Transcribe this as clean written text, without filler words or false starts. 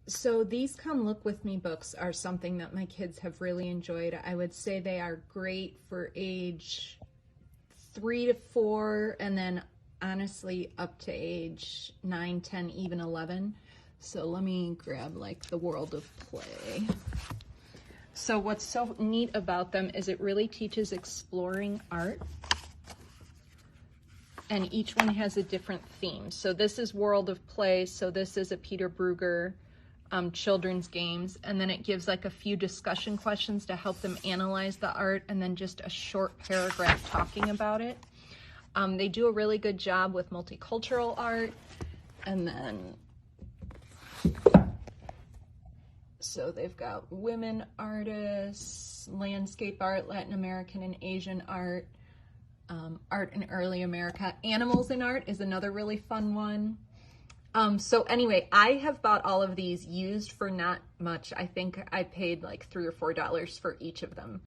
So these Come Look With Me books are something that my kids have really enjoyed. I would say they are great for age 3 to 4, and then honestly up to age 9, 10, even 11. So let me grab like the World of Play. So what's so neat about them is it really teaches exploring art. And each one has a different theme. So this is World of Play. So this is a Peter Bruegger children's games. And then it gives like a few discussion questions to help them analyze the art, and then just a short paragraph talking about it. They do a really good job with multicultural art. And then, so they've got women artists, landscape art, Latin American and Asian art, art in early America. Animals in art is another really fun one. So anyway, I have bought all of these used for not much. I think I paid like $3 or $4 for each of them.